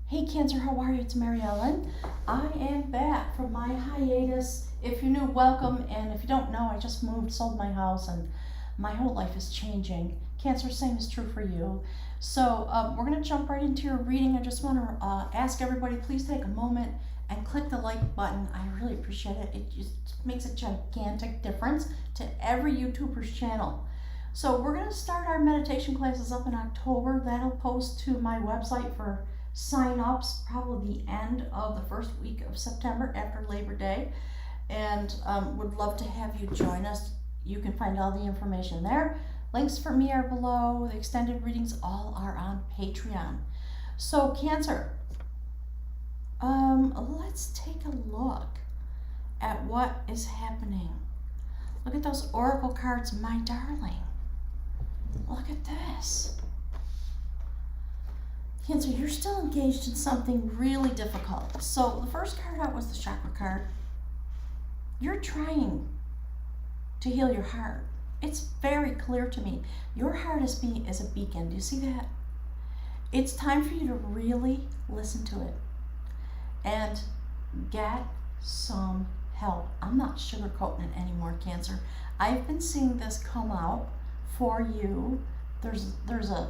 Hey Cancer, how are you? It's Mary Ellen. I am back from my hiatus. If you're new, welcome, and if you don't know, I just moved, sold my house, and my whole life is changing. Cancer, same is true for you. So we're going to jump right into your reading. I just want to ask everybody, please take a moment and click the like button. I really appreciate it. It just makes a gigantic difference to every YouTuber's channel. So we're going to start our meditation classes up in October. That'll post to my website for sign-ups probably the end of the first week of September after Labor Day, and would love to have you join us. You can find all the information there. Links for me are below. The extended readings all are on Patreon. So Cancer, let's take a look at what is happening. Look at those oracle cards, my darling. Look at this. Cancer, you're still engaged in something really difficult. So the first card out was the chakra card. You're trying to heal your heart. It's very clear to me. Your heart is a beacon. Do you see that? It's time for you to really listen to it and get some help. I'm not sugarcoating it anymore, Cancer. I've been seeing this come out for you. There's a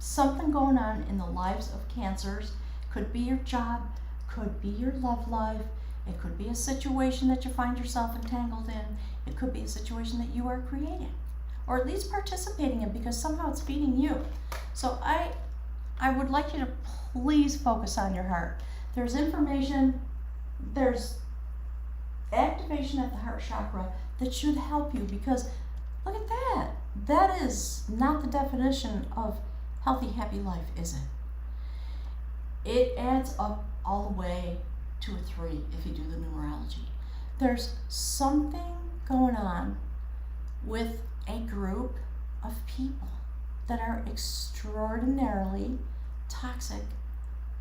something going on in the lives of Cancers. Could be your job, could be your love life, it could be a situation that you find yourself entangled in, it could be a situation that you are creating, or at least participating in, because somehow it's feeding you. So I would like you to please focus on your heart. There's information, there's activation at the heart chakra that should help you, because look at that. That is not the definition of healthy, happy life, is it? It adds up all the way to a 3 if you do the numerology. There's something going on with a group of people that are extraordinarily toxic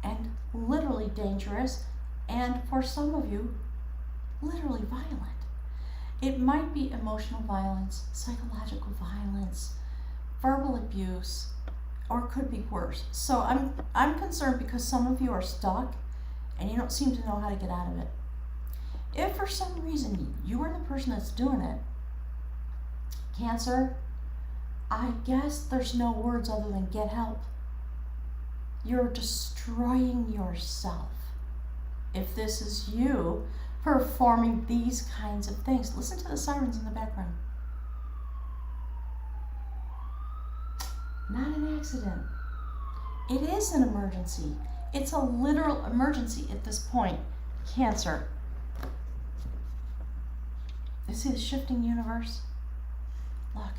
and literally dangerous, and for some of you, literally violent. It might be emotional violence, psychological violence, verbal abuse, or it could be worse. So I'm concerned because some of you are stuck and you don't seem to know how to get out of it. If for some reason you are the person that's doing it, Cancer, I guess there's no words other than get help. You're destroying yourself if this is you performing these kinds of things. Listen to the sirens in the background. Not an accident. It is an emergency. It's a literal emergency at this point, Cancer. You see the shifting universe? Look.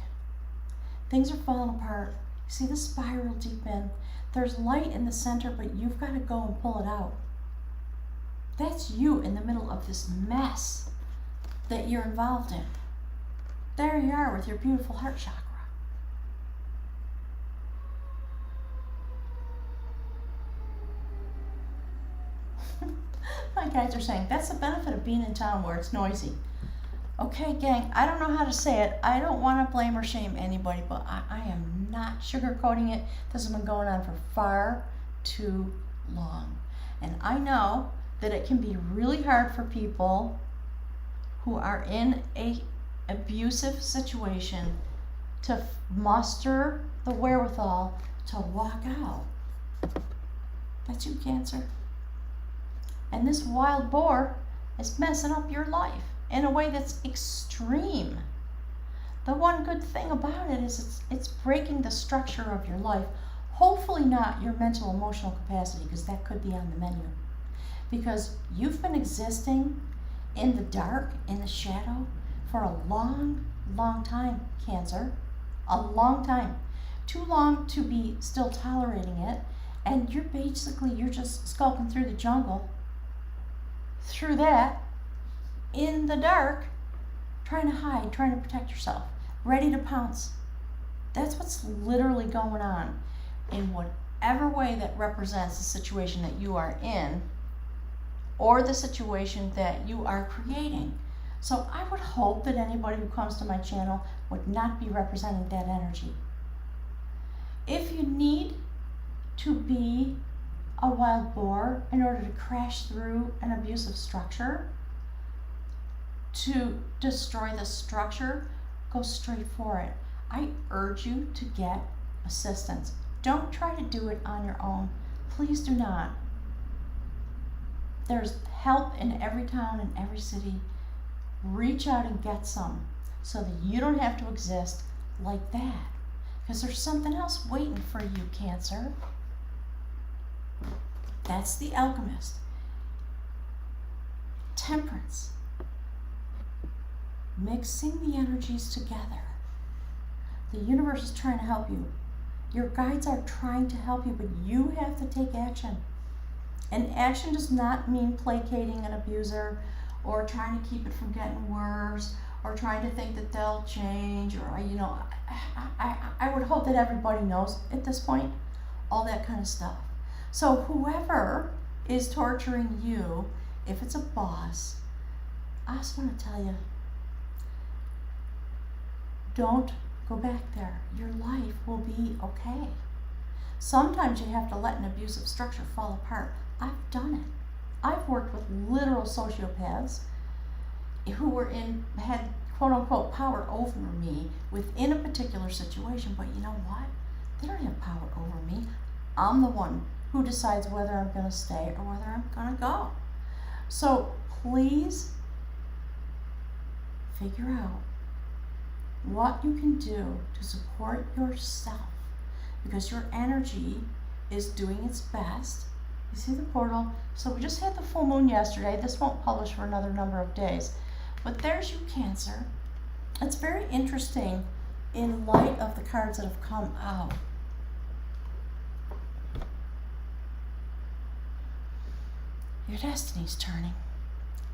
Things are falling apart. You see the spiral deep in. There's light in the center, but you've got to go and pull it out. That's you in the middle of this mess that you're involved in. There you are with your beautiful heart chakra. My guides are saying that's the benefit of being in town where it's noisy. Okay, gang, I don't know how to say it. I don't want to blame or shame anybody, but I am not sugarcoating it. This has been going on for far too long. And I know that it can be really hard for people who are in a abusive situation to muster the wherewithal to walk out. That's you, Cancer. And this wild boar is messing up your life in a way that's extreme. The one good thing about it is it's breaking the structure of your life. Hopefully not your mental emotional capacity, because that could be on the menu. Because you've been existing in the dark, in the shadow, for a long, long time, Cancer. A long time. Too long to be still tolerating it, and you're just skulking through the jungle. Through that, in the dark, trying to hide, trying to protect yourself, ready to pounce. That's what's literally going on in whatever way that represents the situation that you are in or the situation that you are creating. So I would hope that anybody who comes to my channel would not be representing that energy. If you need to be a wild boar in order to crash through an abusive structure, to destroy the structure, go straight for it. I urge you to get assistance. Don't try to do it on your own. Please do not. There's help in every town and every city. Reach out and get some so that you don't have to exist like that. Because there's something else waiting for you, Cancer. That's the alchemist. Temperance. Mixing the energies together. The universe is trying to help you. Your guides are trying to help you, but you have to take action. And action does not mean placating an abuser or trying to keep it from getting worse or trying to think that they'll change, or, you know, I would hope that everybody knows at this point all that kind of stuff. So whoever is torturing you, if it's a boss, I just want to tell you, don't go back there. Your life will be okay. Sometimes you have to let an abusive structure fall apart. I've done it. I've worked with literal sociopaths who had quote unquote power over me within a particular situation, but you know what? They don't have power over me. I'm the one who decides whether I'm going to stay or whether I'm going to go. So please figure out what you can do to support yourself, because your energy is doing its best. You see the portal? So we just had the full moon yesterday. This won't publish for another number of days. But there's you, Cancer. It's very interesting in light of the cards that have come out. Your destiny's turning.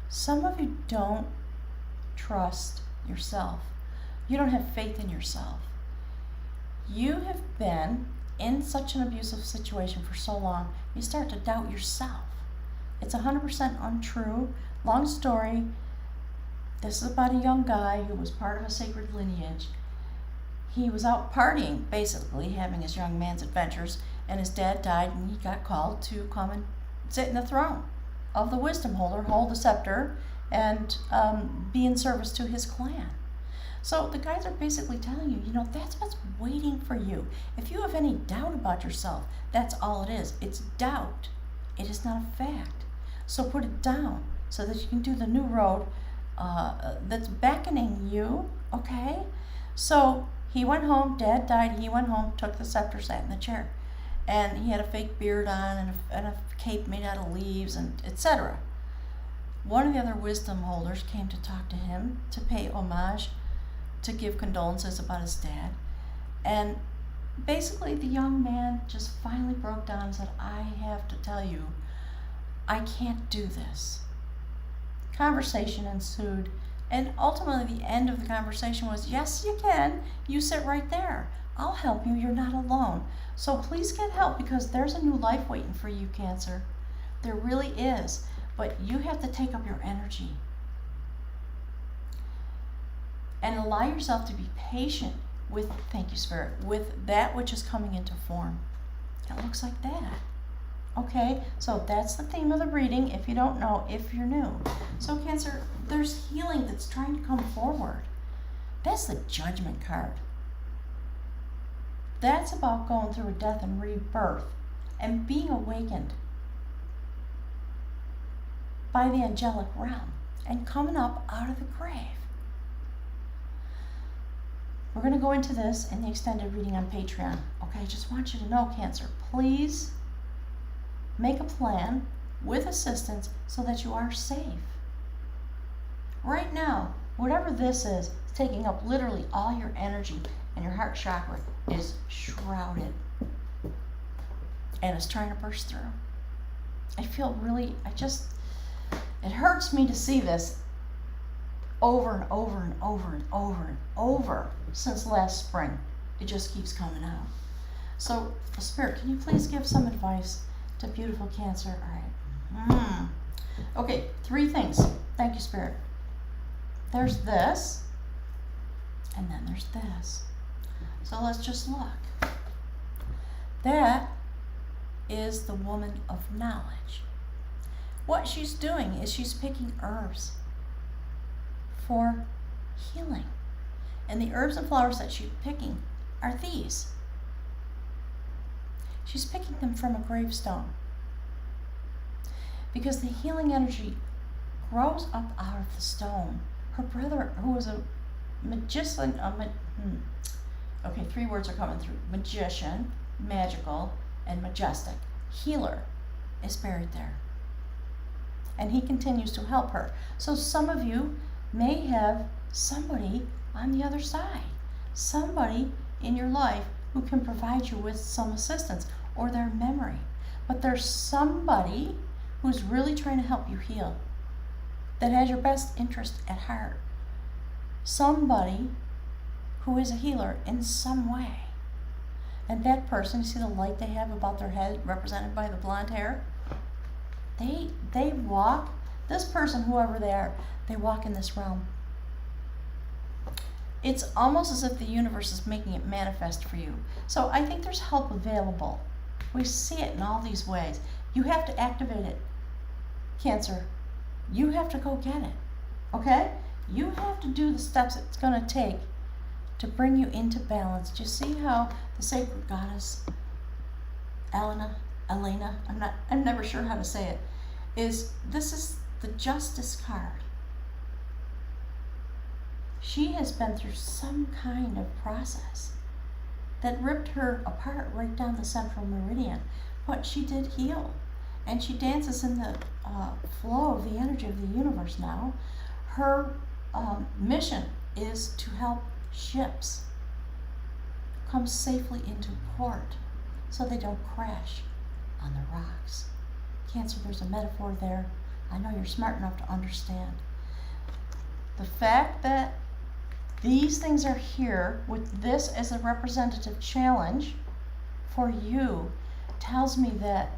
Some of you don't trust yourself. You don't have faith in yourself. You have been in such an abusive situation for so long, you start to doubt yourself. It's 100% untrue. Long story. This is about a young guy who was part of a sacred lineage. He was out partying, basically, having his young man's adventures, and his dad died, and he got called to come and sit in the throne of the wisdom holder, hold the scepter, and be in service to his clan. So the guys are basically telling you, you know, that's what's waiting for you. If you have any doubt about yourself, that's all it is. It's doubt. It is not a fact. So put it down so that you can do the new road that's beckoning you, okay? So he went home, dad died, he went home, took the scepter, sat in the chair. And he had a fake beard on and a cape made out of leaves, and etc. One of the other wisdom holders came to talk to him, to pay homage, to give condolences about his dad. And basically the young man just finally broke down and said, I have to tell you, I can't do this. Conversation ensued, and ultimately the end of the conversation was, yes, you can. You sit right there. I'll help you. You're not alone. So please get help, because there's a new life waiting for you, Cancer. There really is. But you have to take up your energy and allow yourself to be patient with, thank you, Spirit, with that which is coming into form. It looks like that. Okay, so that's the theme of the reading, if you don't know, if you're new. So Cancer, there's healing that's trying to come forward. That's the Judgment card. That's about going through a death and rebirth and being awakened by the angelic realm and coming up out of the grave. We're going to go into this in the extended reading on Patreon. Okay, I just want you to know, Cancer, please make a plan with assistance so that you are safe. Right now, whatever this is taking up literally all your energy, and your heart chakra is shrouded and it's trying to burst through. I feel really, it hurts me to see this over and over and over and over and over since last spring. It just keeps coming out. So, Spirit, can you please give some advice to beautiful Cancer? All right. Okay, 3 things. Thank you, Spirit. There's this, and then there's this. So let's just look. That is the woman of knowledge. What she's doing is she's picking herbs for healing. And the herbs and flowers that she's picking are these. She's picking them from a gravestone, because the healing energy grows up out of the stone. Her brother, who was a magician, okay, 3 words are coming through: magician, magical, and majestic. Healer is buried there. And he continues to help her. So some of you may have somebody on the other side, somebody in your life who can provide you with some assistance, or their memory. But there's somebody who's really trying to help you heal, that has your best interest at heart. Somebody who is a healer in some way. And that person, you see the light they have above their head, represented by the blonde hair? They walk, this person, whoever they are, they walk in this realm. It's almost as if the universe is making it manifest for you. So I think there's help available. We see it in all these ways. You have to activate it, Cancer. You have to go get it, okay? You have to do the steps it's going to take to bring you into balance. Do you see how the sacred goddess, Elena, I'm never sure how to say it, this is the Justice card. She has been through some kind of process that ripped her apart right down the central meridian, but she did heal, and she dances in the flow of the energy of the universe now. Her mission is to help ships come safely into port so they don't crash on the rocks. Cancer, there's a metaphor there. I know you're smart enough to understand. The fact that these things are here with this as a representative challenge for you tells me that,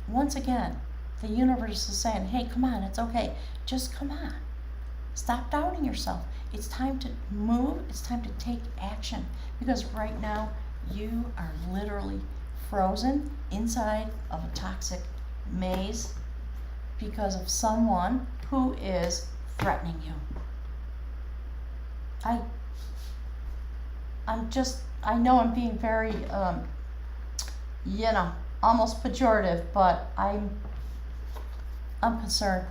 once again, the universe is saying, hey, come on, it's okay. Just come on. Stop doubting yourself. It's time to move. It's time to take action. Because right now, you are literally frozen inside of a toxic maze because of someone who is threatening you. I know I'm being very, almost pejorative, but I'm concerned.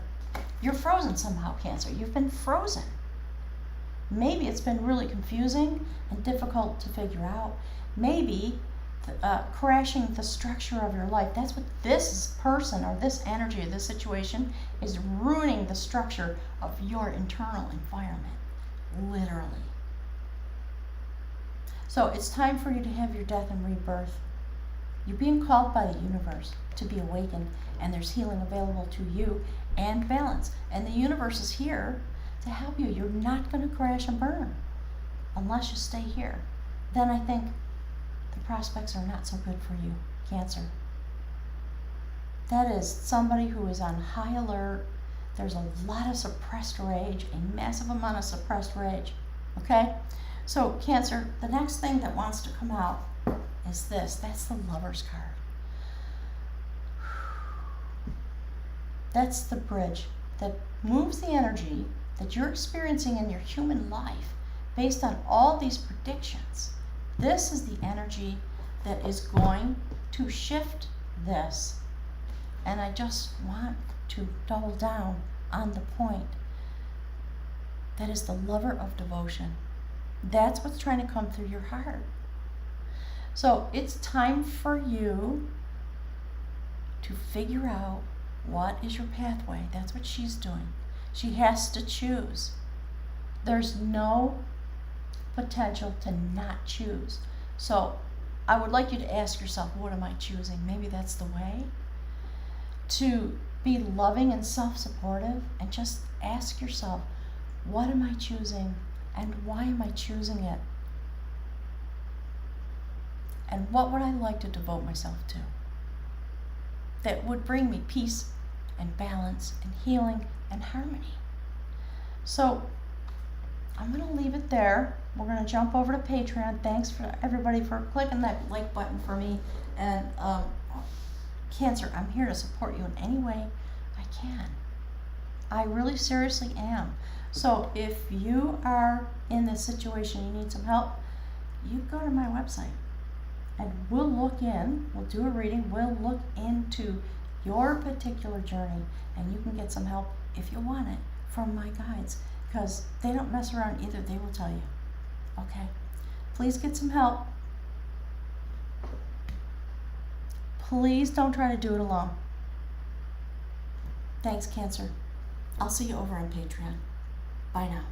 You're frozen somehow, Cancer. You've been frozen. Maybe it's been really confusing and difficult to figure out. Maybe crashing the structure of your life. That's what this person or this energy or this situation is, ruining the structure of your internal environment. Literally. So it's time for you to have your death and rebirth. You're being called by the universe to be awakened, and there's healing available to you and balance. And the universe is here to help you. You're not going to crash and burn unless you stay here. Then I think the prospects are not so good for you, Cancer. That is somebody who is on high alert. There's a lot of suppressed rage, a massive amount of suppressed rage, okay? So, Cancer, the next thing that wants to come out is this. That's the Lover's card. That's the bridge that moves the energy that you're experiencing in your human life based on all these predictions. This is the energy that is going to shift this. And I just want to double down on the point. That is the Lover of devotion. That's what's trying to come through your heart. So it's time for you to figure out what is your pathway. That's what she's doing. She has to choose. There's no potential to not choose. So I would like you to ask yourself, what am I choosing? Maybe that's the way to be loving and self-supportive, and just ask yourself, what am I choosing and why am I choosing it? And what would I like to devote myself to that would bring me peace and balance and healing and harmony? So I'm going to leave it there. We're going to jump over to Patreon. Thanks for everybody for clicking that like button for me. And Cancer, I'm here to support you in any way I can. I really seriously am. So if you are in this situation, you need some help, you go to my website and we'll do a reading, we'll look into your particular journey, and you can get some help if you want it from my guides, because they don't mess around either. They will tell you. Okay? Please get some help. Please don't try to do it alone. Thanks, Cancer. I'll see you over on Patreon. Bye now.